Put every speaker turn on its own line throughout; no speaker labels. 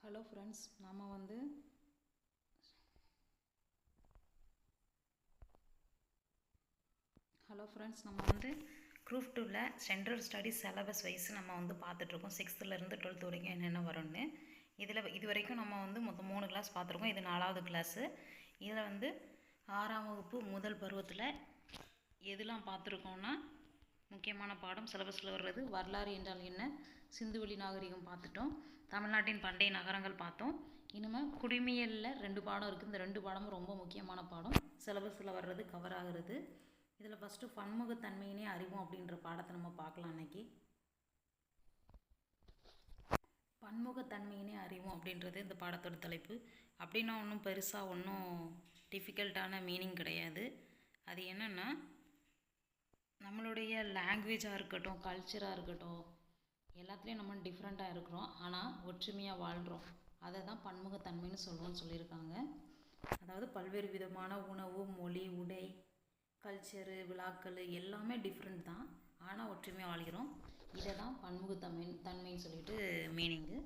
Hello friends, நம்ம வந்து group 2ல் சென்ட்ரல் ஸ்டடீஸ் சிலபஸ் வைஸ் நம்ம வந்து பார்த்துட்ருக்கோம். 6th to 12th வரைக்கும் என்னென்ன வரும்னு. இது வரைக்கும் நம்ம வந்து மொத்தம் 3 கிளாஸ் பார்த்துருக்கோம். இது 4வது கிளாஸு. இதில் வந்து 6ஆம் வகுப்பு முதல் பருவத்தில் எதெல்லாம் பார்த்துருக்கோன்னா, முக்கியமான பாடம் சிலபஸில் வர்றது வரலாறு என்றால் என்ன, சிந்துவெளி நாகரிகம் பார்த்துட்டோம், தமிழ்நாட்டின் பண்டைய நகரங்கள் பார்த்தோம். இனிமேல் குடிமியலில் 2 பாடம் இருக்குது. இந்த 2 பாடமும் ரொம்ப முக்கியமான பாடம், சிலபஸில் வர்றது கவர் ஆகிறது. இதில் ஃபஸ்ட்டு பன்முகத்தன்மையினே அறிவோம் அப்படின்ற பாடத்தை நம்ம பார்க்கலாம். அன்னைக்கு பன்முகத்தன்மையினே அறிவோம் அப்படின்றது இந்த பாடத்தோட தலைப்பு. அப்படின்னா ஒன்றும் பெருசாக ஒன்றும் டிஃபிகல்ட்டான மீனிங் கிடையாது. அது என்னென்னா, நம்மளுடைய லாங்குவேஜாக இருக்கட்டும், கல்ச்சராக இருக்கட்டும், எல்லாத்துலேயும் நம்ம டிஃப்ரெண்ட்டாக இருக்கிறோம், ஆனால் ஒற்றுமையாக வாழ்கிறோம். அதை தான் பன்முகத்தன்மைன்னு சொல்லியிருக்காங்க. அதாவது பல்வேறு விதமான உணவு, மொழி, உடை, கல்ச்சரு, விழாக்கள் எல்லாமே டிஃப்ரெண்ட் தான், ஆனால் ஒற்றுமையாக வாழ்கிறோம். இதை தான் பன்முகத்தன்மைன்னு சொல்லிட்டு மீனிங்கு.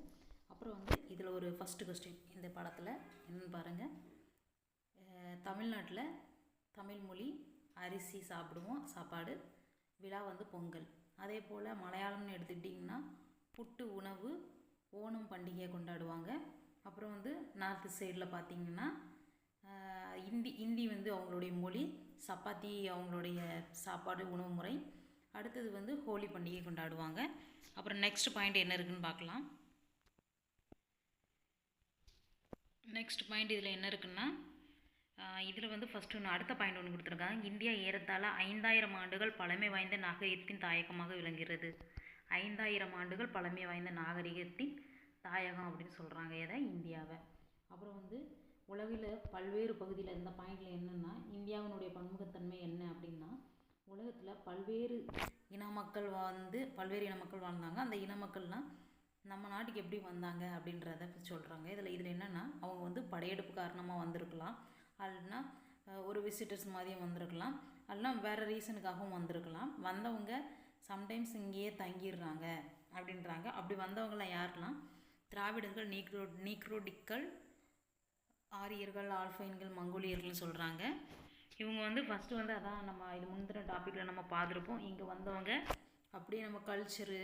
அப்புறம் வந்து இதில் ஒரு ஃபஸ்ட்டு கொஸ்டின் இந்த பாடத்தில் என்னென்னு பாருங்கள். தமிழ்நாட்டில் தமிழ் மொழி, அரிசி சாப்பிடுவோம், சாப்பாடு, விழா வந்து பொங்கல். அதே போல் மலையாளம்னு எடுத்துக்கிட்டிங்கன்னா புட்டு உணவு, ஓணம் பண்டிகையை கொண்டாடுவாங்க. அப்புறம் வந்து நார்த்து சைடில் பார்த்திங்கன்னா இந்தி வந்து அவங்களுடைய மொழி, சப்பாத்தி அவங்களுடைய சாப்பாடு உணவு முறை. அடுத்தது வந்து ஹோலி பண்டிகை கொண்டாடுவாங்க. அப்புறம் நெக்ஸ்ட் பாயிண்ட் என்ன இருக்குதுன்னு பார்க்கலாம். நெக்ஸ்ட் பாயிண்ட் இதில் என்ன இருக்குன்னா, இதில் வந்து ஃபஸ்ட்டு அடுத்த பாயிண்ட் ஒன்று கொடுத்துருக்காங்க. இந்தியா ஏறத்தாழ 5000 ஆண்டுகள் பழமை வாய்ந்த நாகரிகத்தின் தாயகமாக விளங்குகிறது. 5000 ஆண்டுகள் பழமை வாய்ந்த நாகரிகத்தின் தாயகம் அப்படின்னு சொல்கிறாங்க எதை, இந்தியாவை. அப்புறம் வந்து உலகில் பல்வேறு பகுதியில் இந்த பாயிண்டில் என்னென்னா, இந்தியாவினுடைய பன்முகத்தன்மை என்ன அப்படின்னா, உலகத்தில் பல்வேறு இன மக்கள் வாழ்ந்தாங்க. அந்த இன மக்கள்லாம் நம்ம நாட்டுக்கு எப்படி வந்தாங்க அப்படின்றத சொல்கிறாங்க. இதில் என்னென்னா, அவங்க வந்து படையெடுப்பு காரணமாக வந்திருக்கலாம், அல்லனா ஒரு விசிட்டர்ஸ் மாதிரியும் வந்திருக்கலாம், அல்லனா வேறு ரீசனுக்காகவும் வந்திருக்கலாம். வந்தவங்க சம்டைம்ஸ் இங்கேயே தங்கிடுறாங்க அப்படின்றாங்க. அப்படி வந்தவங்களாம் யாரெல்லாம், திராவிடர்கள், நீக்ரோடிக்கல், ஆரியர்கள், ஆல்ஃபைன்கள், மங்கோலியர்கள்னு சொல்கிறாங்க. இவங்க வந்து ஃபஸ்ட்டு வந்து அதான் நம்ம இது முந்தின டாப்பிக்கில் நம்ம பார்த்துருப்போம். இங்கே வந்தவங்க அப்படியே நம்ம கல்ச்சரு,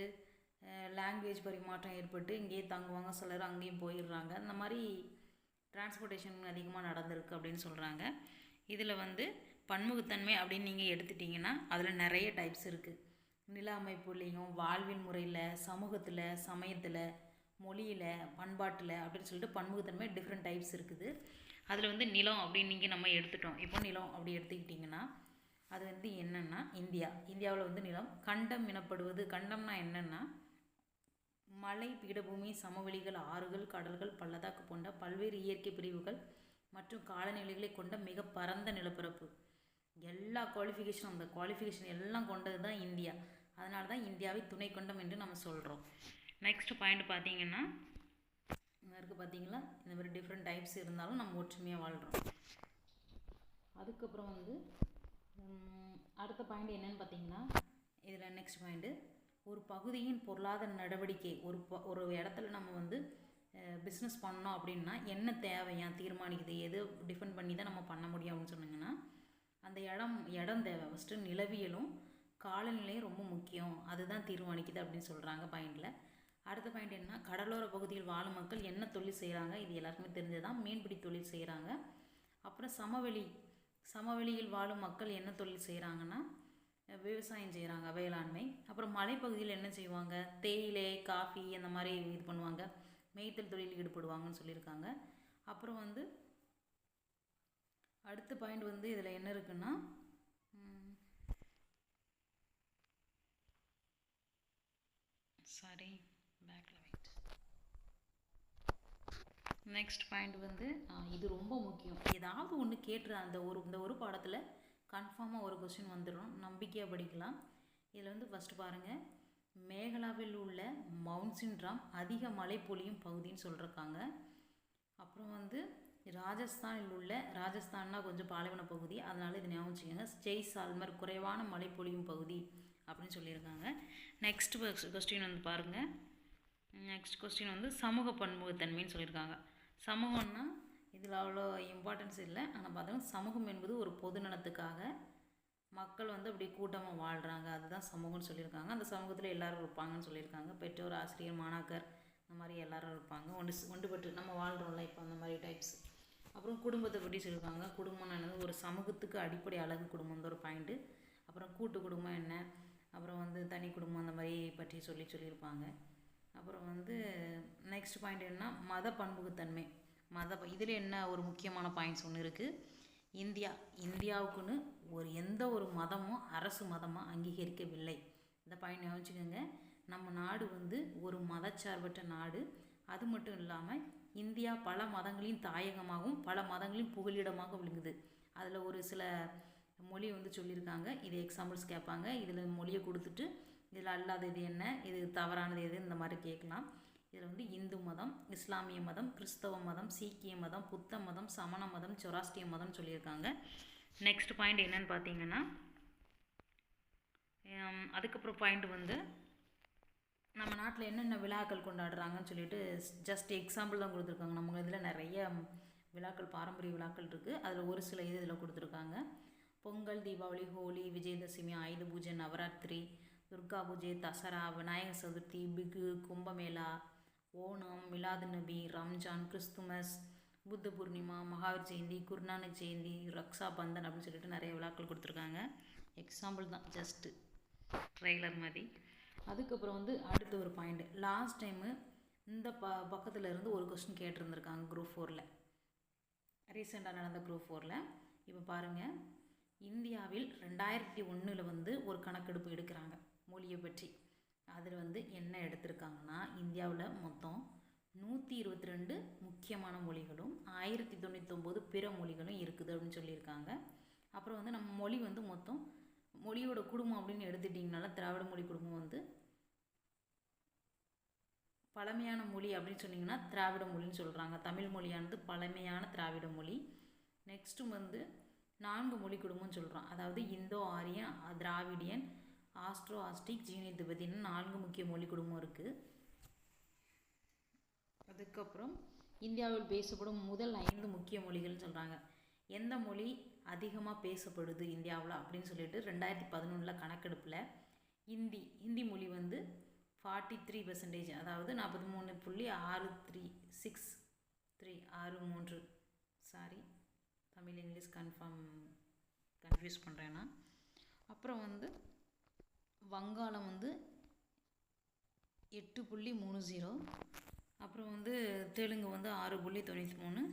லாங்குவேஜ் பரிமாற்றம் ஏற்பட்டு இங்கேயே தங்குவாங்க, சிலர் அங்கேயும் போயிடுறாங்க. இந்த மாதிரி டிரான்ஸ்போர்ட்டேஷன் அதிகமாக நடந்திருக்கு அப்படின்னு சொல்கிறாங்க. இதில் வந்து பன்முகத்தன்மை அப்படின்னு நீங்கள் எடுத்துட்டிங்கன்னா அதில் நிறைய டைப்ஸ் இருக்குது. நில அமைப்புலேயும், வாழ்வின் முறையில், சமூகத்தில், சமயத்தில், மொழியில், பண்பாட்டில் அப்படின்னு சொல்லிட்டு பன்முகத்தன்மை டிஃப்ரெண்ட் டைப்ஸ் இருக்குது. அதில் வந்து நிலம் அப்படின்னு நீங்கள் நம்ம எடுத்துட்டோம். இப்போ நிலம் அப்படி எடுத்துக்கிட்டிங்கன்னா அது வந்து என்னென்னா, இந்தியாவில் வந்து நிலம் கண்டம் எனப்படுவது. கண்டம்னா என்னென்னா, மலை, பீடபூமி, சமவெளிகள், ஆறுகள், கடல்கள், பள்ளத்தாக்கு போன்ற பல்வேறு இயற்கை பிரிவுகள் மற்றும் காலநிலைகளை கொண்ட மிக பரந்த நிலப்பரப்பு. எல்லா குவாலிஃபிகேஷனும், அந்த குவாலிஃபிகேஷன் எல்லாம் கொண்டது தான் இந்தியா. அதனால தான் இந்தியாவை துணை கொண்டம் என்று நம்ம சொல்கிறோம். நெக்ஸ்ட் பாயிண்ட் பார்த்தீங்கன்னா இருக்குது. பார்த்தீங்களா, இந்த மாதிரி டிஃப்ரெண்ட் டைப்ஸ் இருந்தாலும் நம்ம ஒற்றுமையாக வாழ்கிறோம். அதுக்கப்புறம் வந்து அடுத்த பாயிண்ட் என்னென்னு பார்த்தீங்கன்னா, இதில் நெக்ஸ்ட் பாயிண்ட்டு, ஒரு பகுதியின் பொருளாதார நடவடிக்கை, ஒரு இடத்துல நம்ம வந்து பிஸ்னஸ் பண்ணோம் அப்படின்னா என்ன தேவையாக தீர்மானிக்குது, எது டிஃபெண்ட் பண்ணி தான் நம்ம பண்ண முடியும் அப்படின்னு சொன்னிங்கன்னா, அந்த இடம் தேவை. ஃபஸ்ட்டு நிலவியலும் காலநிலையும் ரொம்ப முக்கியம், அதுதான் தீர்மானிக்குது அப்படின்னு சொல்கிறாங்க பாயிண்டில். அடுத்த பாயிண்ட் என்ன, கடலோர பகுதியில் வாழும் மக்கள் என்ன தொழில் செய்கிறாங்க, இது எல்லாருக்குமே தெரிஞ்சதான், மீன்பிடி தொழில் செய்கிறாங்க. அப்புறம் சமவெளியில் வாழும் மக்கள் என்ன தொழில் செய்கிறாங்கன்னா, விவசாயம் செய்கிறாங்க, வேளாண்மை. அப்புறம் மலைப்பகுதியில் என்ன செய்வாங்க, தேயிலை, காஃபி அந்த மாதிரி இது பண்ணுவாங்க, மேய்த்தல் தொழில் ஈடுபடுவாங்கன்னு சொல்லியிருக்காங்க. அப்புறம் வந்து அடுத்த பாயிண்ட் வந்து இதில் என்ன இருக்குன்னா, நெக்ஸ்ட் பாயிண்ட் வந்து இது ரொம்ப முக்கியம். ஏதாவது ஒன்று கேட்டுரு இந்த ஒரு பாடத்தில் கன்ஃபார்மாக ஒரு கொஸ்டின் வந்துடும், நம்பிக்கையாக படிக்கலாம். இதில் வந்து ஃபஸ்ட்டு பாருங்கள், மேகலாவில் உள்ள மவுண்ட் சின்ட்ராம் அதிக மழை பொழியும் பகுதின்னு சொல்லியிருக்காங்க. அப்புறம் வந்து ராஜஸ்தான்னா கொஞ்சம் பாலைவன பகுதி, அதனால் இது ஞாபகம் வச்சுக்கோங்க. ஜெய்சால்மர் குறைவான மழை பொழியும் பகுதி அப்படின்னு சொல்லியிருக்காங்க. நெக்ஸ்ட் கொஸ்டின் வந்து பாருங்கள், நெக்ஸ்ட் கொஸ்டின் வந்து சமூக பன்முகத்தன்மைன்னு சொல்லியிருக்காங்க. சமூகம்னா இதில் அவ்வளோ இம்பார்ட்டன்ஸ் இல்லை. ஆனால் பார்த்தோம்னா சமூகம் என்பது ஒரு பொது நலத்துக்காக மக்கள் வந்து அப்படி கூட்டமாக வாழ்கிறாங்க, அதுதான் சமூகம்னு சொல்லியிருக்காங்க. அந்த சமூகத்தில் எல்லோரும் இருப்பாங்கன்னு சொல்லியிருக்காங்க. பெற்றோர், ஆசிரியர், மாணாக்கர், இந்த மாதிரி எல்லோரும் இருப்பாங்க. ஒன்றுபட்டு நம்ம வாழ்கிறோம்ல இப்போ, அந்த மாதிரி டைப்ஸ். அப்புறம் குடும்பத்தை பற்றி சொல்லியிருக்காங்க. குடும்பம் என்னது, ஒரு சமூகத்துக்கு அடிப்படை அழகு குடும்பம் ஒரு பாயிண்ட்டு. அப்புறம் கூட்டு குடும்பம் என்ன, அப்புறம் வந்து தனி குடும்பம் அந்த மாதிரி பற்றி சொல்லியிருப்பாங்க. அப்புறம் வந்து நெக்ஸ்ட் பாயிண்ட் என்ன, மத பன்முகத்தன்மை. இதில் என்ன ஒரு முக்கியமான பாயிண்ட்ஸ் ஒன்று இருக்குது. இந்தியாவுக்குன்னு எந்த ஒரு மதமும் அரசு மதமாக அங்கீகரிக்கவில்லை. இந்த பாயிண்ட் யோசிச்சுக்கோங்க. நம்ம நாடு வந்து ஒரு மதச்சார்பற்ற நாடு. அது மட்டும் இல்லாமல் இந்தியா பல மதங்களின் தாயகமாகவும் பல மதங்களின் புகலிடமாக விளங்குது. அதில் ஒரு சில மொழி வந்து சொல்லியிருக்காங்க. இது எக்ஸாம்பிள்ஸ் கேட்பாங்க. இதில் மொழியை கொடுத்துட்டு இதில் அல்லாதது என்ன, இது தவறானது எது, இந்த மாதிரி கேட்கலாம். இதில் வந்து இந்து மதம், இஸ்லாமிய மதம், கிறிஸ்தவ மதம், சீக்கிய மதம், புத்த மதம், சமண மதம், சொராஸ்ட்ரிய மதம் சொல்லியிருக்காங்க. நெக்ஸ்ட் பாயிண்ட் என்னன்னு பார்த்தீங்கன்னா, அதுக்கப்புறம் பாயிண்ட் வந்து நம்ம நாட்டில் என்னென்ன விழாக்கள் கொண்டாடுறாங்கன்னு சொல்லிட்டு ஜஸ்ட் எக்ஸாம்பிள் தான் கொடுத்துருக்காங்க. நம்ம இதில் நிறைய விழாக்கள், பாரம்பரிய விழாக்கள் இருக்குது. அதில் ஒரு சில இதில் கொடுத்துருக்காங்க. பொங்கல், தீபாவளி, ஹோலி, விஜயதசமி, ஆயுத பூஜை, நவராத்திரி, துர்கா பூஜை, தசரா, விநாயகர் சதுர்த்தி, பிகு, கும்பமேளா, ஓணம், மிலாது நபி, ரம்ஜான், கிறிஸ்துமஸ், புத்த பூர்ணிமா, மகாவீர் ஜெயந்தி, குருநானக் ஜெயந்தி, ரக்ஷா பந்தன் அப்படின்னு சொல்லிட்டு நிறைய விழாக்கள் கொடுத்துருக்காங்க. எக்ஸாம்பிள் தான், ஜஸ்ட்டு ட்ரெய்லர் மாதிரி. அதுக்கப்புறம் வந்து அடுத்த ஒரு பாயிண்ட், லாஸ்ட் டைமு இந்த பக்கத்தில் இருந்து ஒரு கொஸ்டின் கேட்டிருந்துருக்காங்க குரூப் 4ல், ரீசெண்டாக நடந்த குரூப் 4ல். இப்போ பாருங்கள், இந்தியாவில் 2001 வந்து ஒரு கணக்கெடுப்பு எடுக்கிறாங்க மொழியை பற்றி. அதில் வந்து என்ன எடுத்திருக்காங்கன்னா, இந்தியாவில் மொத்தம் 122 முக்கியமான மொழிகளும் 1099 பிற மொழிகளும் இருக்குது அப்படின்னு சொல்லியிருக்காங்க. அப்புறம் வந்து நம்ம மொழி வந்து மொத்தம் மொழியோட குடும்பம் அப்படின்னு எடுத்துட்டிங்கனால திராவிட மொழி குடும்பம் வந்து பழமையான மொழி அப்படின்னு சொன்னிங்கன்னா திராவிட மொழின்னு சொல்கிறாங்க. தமிழ் மொழியானது பழமையான திராவிட மொழி. நெக்ஸ்ட்டு வந்து 4 மொழி குடும்பம்னு சொல்கிறோம். அதாவது இந்தோ ஆரியன், திராவிடியன், ஆஸ்ட்ரோ ஆஸ்டிக், ஜீனி திபெத்தின்னு 4 முக்கிய மொழி குடும்பம் இருக்குது. அதுக்கப்புறம் இந்தியாவில் பேசப்படும் முதல் 5 முக்கிய மொழிகள்னு சொல்கிறாங்க. எந்த மொழி அதிகமாக பேசப்படுது இந்தியாவில் அப்படின்னு சொல்லிட்டு 2011 கணக்கெடுப்பில் ஹிந்தி மொழி வந்து 43%, அதாவது 43.63663, சாரி தமிழ் இங்கிலீஷ் கன்ஃபியூஸ் பண்ணுறேன்னா. அப்புறம் வந்து வங்காளம் வந்து 8.30, அப்புறம் வந்து தெலுங்கு வந்து 6.93,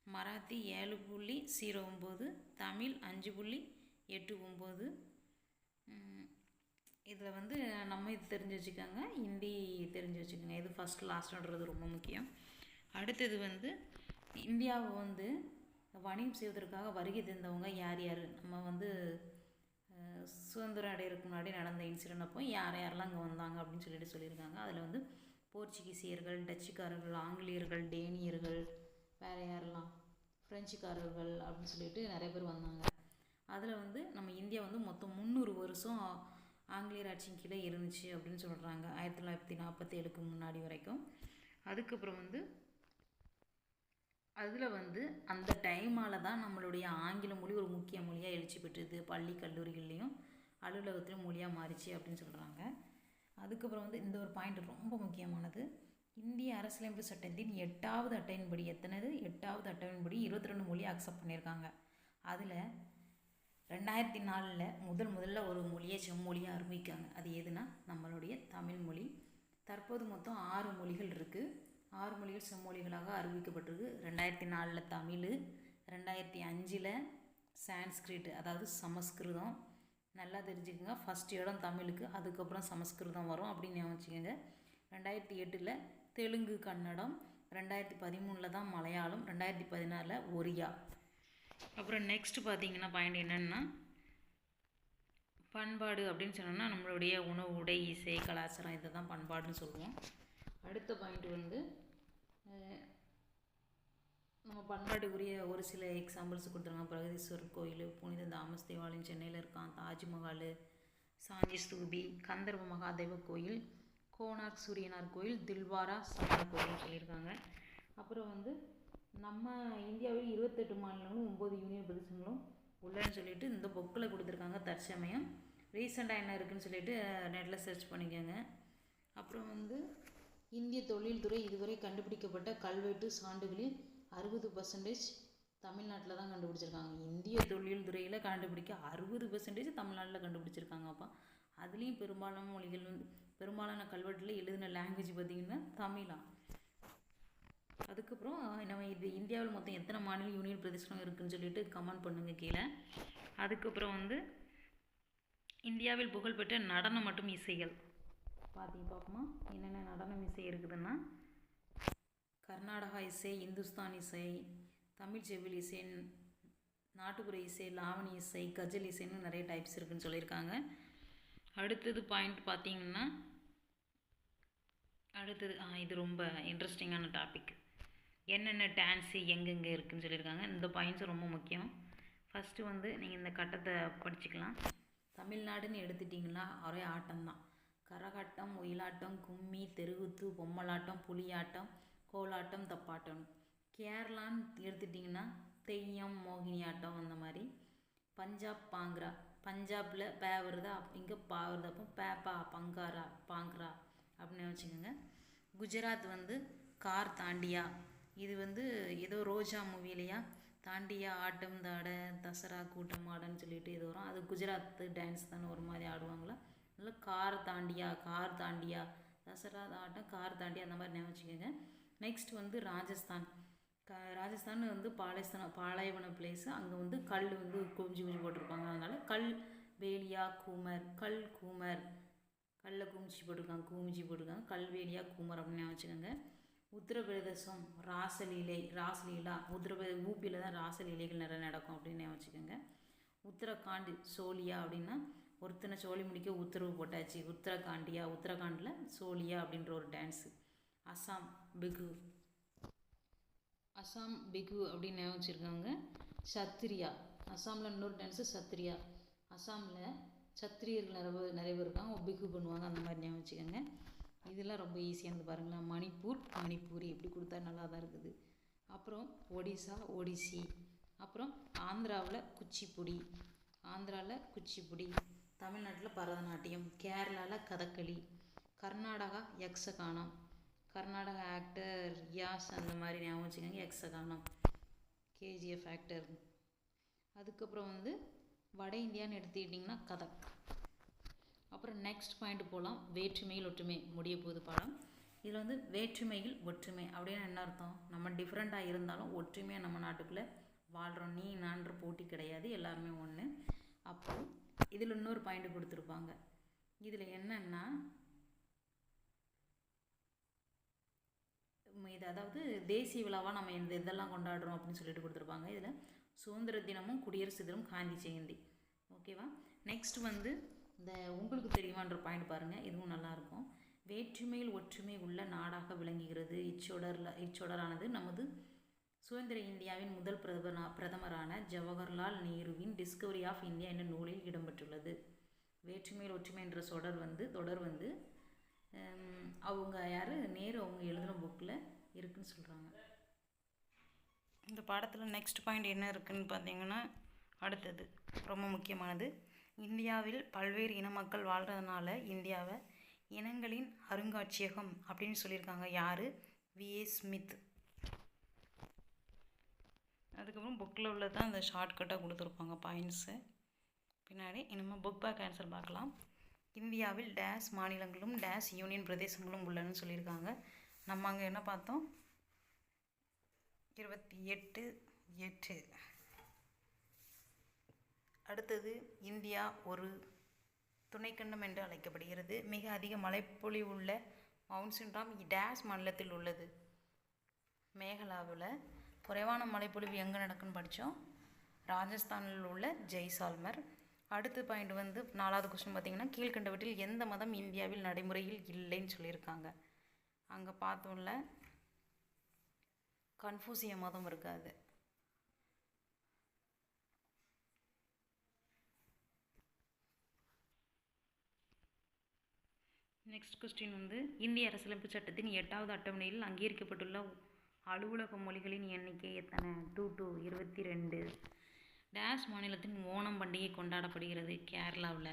மராத்தி 7.09, தமிழ் 5.89. இதில் வந்து நம்ம இது தெரிஞ்சு வச்சுக்கோங்க, ஹிந்தி தெரிஞ்சு வச்சுக்கோங்க. இது ஃபஸ்ட் லாஸ்ட்டுன்றது ரொம்ப முக்கியம். அடுத்தது வந்து இந்தியாவை வந்து வணிகம் செய்வதற்காக வருகை தந்தவங்க யார் யார், நம்ம வந்து சுதந்திரம் அடையிறதுக்கு முன்னாடி நடந்த இன்சிடென்ட் அப்போ யார் யாரெல்லாம் இங்கே வந்தாங்க அப்படின்னு சொல்லியிருக்காங்க. அதில் வந்து போர்ச்சுகீசியர்கள், டச்சுக்காரர்கள், ஆங்கிலேயர்கள், டேனியர்கள், வேறு யாரெல்லாம் ஃப்ரெஞ்சுக்காரர்கள் அப்படின்னு சொல்லிட்டு நிறைய பேர் வந்தாங்க. அதில் வந்து நம்ம இந்தியா வந்து மொத்தம் 300 வருஷம் ஆங்கிலேயர் ஆட்சியின் கீழே இருந்துச்சு அப்படின்னு சொல்கிறாங்க, 1947க்கு முன்னாடி வரைக்கும். அதுக்கப்புறம் வந்து அதில் வந்து அந்த டைமால் தான் நம்மளுடைய ஆங்கில மொழி ஒரு முக்கிய மொழியாக எழுச்சி பெற்றது. பள்ளி கல்லூரிகள்லேயும் அலுவலகத்திலும் மொழியாக மாறிச்சு அப்படின்னு சொல்கிறாங்க. அதுக்கப்புறம் வந்து இந்த ஒரு பாயிண்ட் ரொம்ப முக்கியமானது, இந்திய அரசியலமைப்பு சட்டத்தின் 8வது அட்டையின்படி 8வது அட்டையின்படி 22 மொழியை அக்செப்ட் பண்ணியிருக்காங்க. அதில் 2004 முதல்ல ஒரு மொழியை செம்மொழியாக அறிவிக்காங்க. அது எதுனா நம்மளுடைய தமிழ் மொழி. தற்போது மொத்தம் 6 மொழிகள் இருக்குது. 6 மொழிகள் செம்மொழிகளாக அறிவிக்கப்பட்டிருக்கு. 2004 தமிழ், 2005 சான்ஸ்கிரிட், அதாவது சமஸ்கிருதம். நல்லா தெரிஞ்சுக்கோங்க, ஃபஸ்ட் இடம் தமிழுக்கு, அதுக்கப்புறம் சமஸ்கிருதம் வரும் அப்படின்னு ஞாபகம். 2008 தெலுங்கு, கன்னடம், 2013 தான் மலையாளம், 2014 ஒரியா. அப்புறம் நெக்ஸ்ட் பார்த்தீங்கன்னா பாயிண்ட் என்னென்னா, பண்பாடு அப்படின்னு சொன்னோம்னா நம்மளுடைய உணவு, உடை, இசை, கலாச்சாரம், இதை தான் பண்பாடுன்னு சொல்லுவோம். அடுத்த பாயிண்ட் வந்து நம்ம பண்பாட்டுக்குரிய ஒரு சில எக்ஸாம்பிள்ஸ் கொடுத்துருங்க. பிரகதீஸ்வரர் கோயில், புனித தாமஸ் தேவாலயம் சென்னையில் இருக்கான், தாஜ்மஹால், சாஞ்சி ஸ்தூபி, கந்தர்வ மகாதேவ கோயில், கோனார்க் சூரியனார் கோயில், தில்வாரா சமண கோயில்னு சொல்லியிருக்காங்க. அப்புறம் வந்து நம்ம இந்தியாவில் 28 மாநிலங்களும் 9 யூனியன் பிரதேசங்களும் உள்ளன்னு சொல்லிட்டு இந்த புக்கில் கொடுத்துருக்காங்க. தற்சமயம் ரீசெண்டாக என்ன இருக்குதுன்னு சொல்லிட்டு நெட்டில் சர்ச் பண்ணிக்கோங்க. அப்புறம் வந்து இந்திய தொழில்துறை இதுவரை கண்டுபிடிக்கப்பட்ட கல்வெட்டு சான்றுகளில் 60% தமிழ்நாட்டில் தான் கண்டுபிடிச்சிருக்காங்க. இந்திய தொழில்துறையில் கண்டுபிடிக்க 60% தமிழ்நாட்டில் கண்டுபிடிச்சிருக்காங்க. அப்போ அதுலேயும் பெரும்பாலான மொழிகள் வந்து பெரும்பாலான கல்வெட்டில் எழுதின லாங்குவேஜ் பார்த்திங்கன்னா தமிழா. அதுக்கப்புறம் நம்ம இது இந்தியாவில் மொத்தம் எத்தனை மாநில யூனியன் பிரதேசம் இருக்குதுன்னு சொல்லிட்டு கமெண்ட் பண்ணுங்கள் கீழே. அதுக்கப்புறம் வந்து இந்தியாவில் புகழ்பெற்ற நடனம் மற்றும் இசைகள் பார்ப்போமா. என்னென்ன நடனம் இசை இருக்குதுன்னா கர்நாடகா இசை, இந்துஸ்தான் இசை, தமிழ் செவில் இசை, நாட்டுப்புற இசை, லாவணி இசை, கஜல் இசைன்னு நிறைய டைப்ஸ் இருக்குதுன்னு சொல்லியிருக்காங்க. அடுத்தது பாயிண்ட் பார்த்திங்கன்னா இது ரொம்ப இன்ட்ரெஸ்டிங்கான டாபிக். என்னென்ன டான்ஸு எங்கெங்கே இருக்குதுன்னு சொல்லியிருக்காங்க. இந்த பாயிண்ட்ஸும் ரொம்ப முக்கியம். ஃபஸ்ட்டு வந்து நீங்கள் இந்த கட்டத்தை படிச்சுக்கலாம். தமிழ்நாடுன்னு எடுத்துட்டிங்கன்னா ஒரே ஆட்டம்தான். கரகாட்டம், ஒயிலாட்டம், கும்மி, தெருகுத்து, பொம்மலாட்டம், புலியாட்டம், கோலாட்டம், தப்பாட்டம். கேரளான்னு எடுத்துட்டிங்கன்னா தெய்யம், மோகினியாட்டம் அந்த மாதிரி. பஞ்சாப் பாங்க்ரா, பஞ்சாபில் பே வருதா, இங்கே பா வருது, அப்போ பேப்பா, பங்காரா, பாங்க்ரா அப்படின்னு வச்சுக்கோங்க. குஜராத் வந்து கார் தாண்டியா, இது வந்து ஏதோ ரோஜா மூவிலையா தாண்டியா ஆட்டம் தாட தசரா கூட்டம் ஆடன்னு சொல்லிட்டு இது வரும். அது குஜராத்து டான்ஸ் தானே ஒரு மாதிரி ஆடுவாங்களா. அதில் கார் தாண்டியா தசரா ஆட்டம், கார் தாண்டியா அந்த மாதிரி வச்சுக்கோங்க. நெக்ஸ்ட் வந்து ராஜஸ்தான். ராஜஸ்தான் வந்து பாலைவன பிளேஸு. அங்கே வந்து கல் வந்து குமிஞ்சு போட்டிருப்பாங்க. அதனால் கல் வேலியா கூமர், கல்லை குமிச்சு போட்டிருக்காங்க கல்வேலியா கூமர் அப்படின்னு வச்சுக்கோங்க. உத்தரப்பிரதேசம் ராசலீலா. ஊபியில் தான் ராசலீலைகள் நிறைய நடக்கும் அப்படின்னு வச்சுக்கோங்க. உத்தரகாண்ட் சோலியா அப்படின்னா ஒருத்தனை சோழி முடிக்க உத்தரவு போட்டாச்சு, உத்தரகாண்டில் சோலியா அப்படின்ற ஒரு டான்ஸு. அசாம் பிகு அப்படின்னு வச்சுருக்காங்க. சத்திரியா, அசாமில் இன்னொரு டான்ஸு சத்திரியா. அசாமில் சத்திரியர்கள் நிறைய பேர் இருக்காங்க, பிகு பண்ணுவாங்க. அந்த மாதிரி ஞாபகம் வச்சுக்கோங்க. இதெல்லாம் ரொம்ப ஈஸியானது பாருங்களேன். மணிப்பூரி எப்படி கொடுத்தா நல்லா தான் இருக்குது. அப்புறம் ஒடிசா ஒடிசி. அப்புறம் ஆந்திராவில் குச்சிப்புடி, தமிழ்நாட்டில் பரதநாட்டியம், கேரளாவில் கதகளி, கர்நாடகா யக்ஷகானம், கர்நாடகா ஆக்டர் யாஸ் அந்த மாதிரி ஞாபகம் வச்சுக்கோங்க. Yakshagana, KGF actor. அதுக்கப்புறம் வந்து வட இந்தியான்னு எடுத்துக்கிட்டிங்கன்னா கதக். அப்புறம் நெக்ஸ்ட் பாயிண்ட் போகலாம். வேற்றுமையில் ஒற்றுமை முடிய போகுது பாடம். இதில் வந்து வேற்றுமையில் ஒற்றுமை அப்படின்னு என்ன அர்த்தம்? நம்ம டிஃப்ரெண்ட்டாக இருந்தாலும் ஒற்றுமையாக நம்ம நாட்டுக்குள்ளே வாழ்கிறோம். நீ நான்ற போட்டி கிடையாது, எல்லாருமே ஒன்று. அப்போ இதில் இன்னொரு பாயிண்ட் கொடுத்துருப்பாங்க. இதில் என்னென்னா இது அதாவது தேசிய விழாவாக நம்ம இந்த இதெல்லாம் கொண்டாடுறோம் அப்படின்னு சொல்லிட்டு கொடுத்துருப்பாங்க. இதில் சுதந்திர தினமும் குடியரசு தினமும் காந்தி ஜெயந்தி. ஓகேவா. நெக்ஸ்ட் வந்து இந்த உங்களுக்கு தெரியுமான்ற பாயிண்ட் பாருங்கள், இதுவும் நல்லாயிருக்கும். வேற்றுமையில் ஒற்றுமை உள்ள நாடாக விளங்குகிறது. இச்சொடரானது நமது சுதந்திர இந்தியாவின் முதல் பிரதமரான ஜவஹர்லால் நேருவின் டிஸ்கவரி ஆஃப் இந்தியா என்ற நூலில் இடம்பெற்றுள்ளது. வேற்றுமையில் ஒற்றுமை என்ற தொடர் வந்து அவங்க யார், நேரு அவங்க எழுதின புக்கில் இருக்குதுன்னு சொல்கிறாங்க. இந்த பாடத்தில் நெக்ஸ்ட் பாயிண்ட் என்ன இருக்குதுன்னு பார்த்தீங்கன்னா, அடுத்தது ரொம்ப முக்கியமானது. இந்தியாவில் பல்வேறு இன மக்கள் வாழ்கிறதுனால இந்தியாவை இனங்களின் அருங்காட்சியகம் அப்படின்னு சொல்லியிருக்காங்க. யார்? V.A. ஸ்மித். அதுக்கப்புறம் புக்கில் உள்ளதான் அந்த ஷார்ட்கட்டாக கொடுத்துருப்பாங்க பாயிண்ட்ஸு பின்னாடி. இனிமேல் புக் பேக் ஆன்சர் பார்க்கலாம். இந்தியாவில் டேஸ் மாநிலங்களும் டேஸ் யூனியன் பிரதேசங்களும் உள்ளன்னு சொல்லியிருக்காங்க. நம்ம அங்கே என்ன பார்த்தோம்? 28. அடுத்தது இந்தியா ஒரு துணைக்கண்டம் என்று அழைக்கப்படுகிறது. மிக அதிக மழைப்பொழிவுள்ள மவுண்ட் சின்ராம் டேஸ் மாநிலத்தில் உள்ளது. மேகலாவில். குறைவான மழைப்பொழிவு எங்கே நடக்குன்னு படித்தோம்? ராஜஸ்தானில் உள்ள ஜெய்சால்மர். அடுத்த பாயிண்ட் வந்து 4வது கொஸ்டின் பார்த்திங்கன்னா, கீழ்கண்டவற்றில் எந்த மதம் இந்தியாவில் நடைமுறையில் இல்லைன்னு சொல்லியிருக்காங்க. அங்கே பார்த்தோம்ல கன்ஃபூசிய மதம் இருக்காது. நெக்ஸ்ட் கொஸ்டின் வந்து இந்திய அரசியலமைப்பு சட்டத்தின் 8வது அட்டவணையில் அங்கீகரிக்கப்பட்டுள்ள அலுவலக மொழிகளின் எண்ணிக்கை எத்தனை? 22. டேஷ் மாநிலத்தின் ஓணம் பண்டிகை கொண்டாடப்படுகிறது? கேரளாவில்.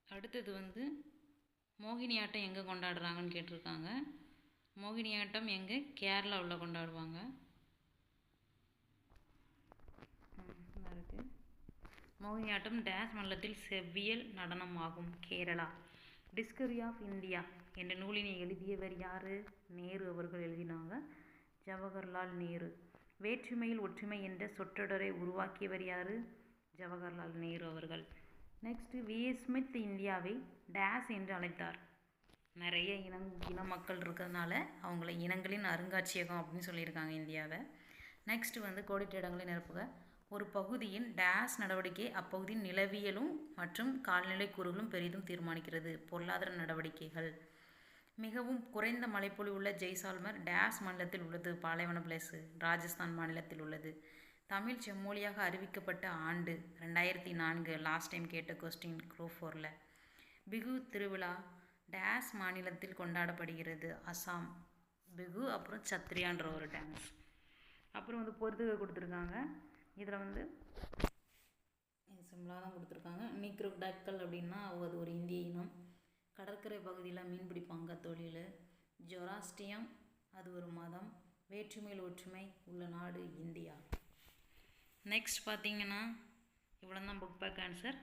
அடுத்தது வந்து மோகினியாட்டம் எங்கே கொண்டாடுறாங்கன்னு கேட்டிருக்காங்க. மோகினியாட்டம் எங்கே? கேரளாவில் கொண்டாடுவாங்க. மோகினியாட்டம் டேஷ் மாநிலத்தில் செவ்வியல் நடனம் ஆகும்? கேரளா. டிஸ்கவரி ஆஃப் இந்தியா என்ற நூலினை எழுதியவர் யார்? நேரு அவர்கள் எழுதினாங்க. ஜவஹர்லால் நேரு. வேற்றுமையில் ஒற்றுமை என்ற சொற்றொடரை உருவாக்கியவர் யார்? ஜவஹர்லால் நேரு அவர்கள். நெக்ஸ்ட்டு விஎஸ் ஸ்மித் இந்தியாவை டேஷ் என்று அழைத்தார்? நிறைய இன மக்கள் இருக்கிறதுனால அவங்கள இனங்களின் அருங்காட்சியகம் அப்படின்னு சொல்லியிருக்காங்க இந்தியாவை. நெக்ஸ்ட் வந்து கோடிட்ட இடங்களை நிரப்புக. ஒரு பகுதியின் டேஷ் நடவடிக்கை அப்பகுதியின் நிலவியலும் மற்றும் கால்நிலை கூறுகளும் பெரிதும் தீர்மானிக்கிறது. பொருளாதார நடவடிக்கைகள். மிகவும் குறைந்த மழைப்பொழிவு உள்ள ஜெய்சால்மர் டேஷ் மாநிலத்தில் உள்ளது? பாலைவன பிளேஸு, ராஜஸ்தான் மாநிலத்தில் உள்ளது. தமிழ் செம்மொழியாக அறிவிக்கப்பட்ட ஆண்டு? 2004. லாஸ்ட் டைம் கேட்ட கொஸ்டின் குரூப் 4ல். பிகு திருவிழா டேஷ் மாநிலத்தில் கொண்டாடப்படுகிறது? அசாம். பிகு அப்புறம் சத்ரியான்ற ஒரு டான்ஸ். அப்புறம் வந்து பொறுத்துக கொடுத்துருக்காங்க. இதில் வந்து சிம்பிளாக தான் கொடுத்துருக்காங்க. நீக்ரோடாக்கள் அப்படின்னா அது ஒரு இந்திய இனம். கடற்கரை பகுதியில் மீன் பிடிப்பாங்க, தொழில். ஜொராஸ்ட்ரியம் அது ஒரு மதம். வேற்றுமையில் ஒற்றுமை உள்ள நாடு இந்தியா. நெக்ஸ்ட் பார்த்தீங்கன்னா இவ்வளோ தான் புக் பேக் ஆன்சர்.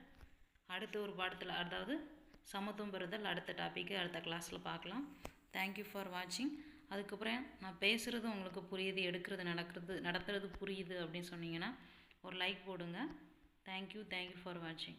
அடுத்த ஒரு பாடத்தில், அதாவது சமத்துவம் பெறுதல் அடுத்த டாப்பிக்கு அடுத்த கிளாஸில் பார்க்கலாம். தேங்க்யூ ஃபார் வாட்சிங். அதுக்கப்புறம் நான் பேசுகிறது உங்களுக்கு புரியுது, எடுக்கிறது நடத்துறது புரியுது அப்படின்னு சொன்னீங்கன்னா ஒரு லைக் போடுங்க. தேங்க்யூ ஃபார் வாட்சிங்.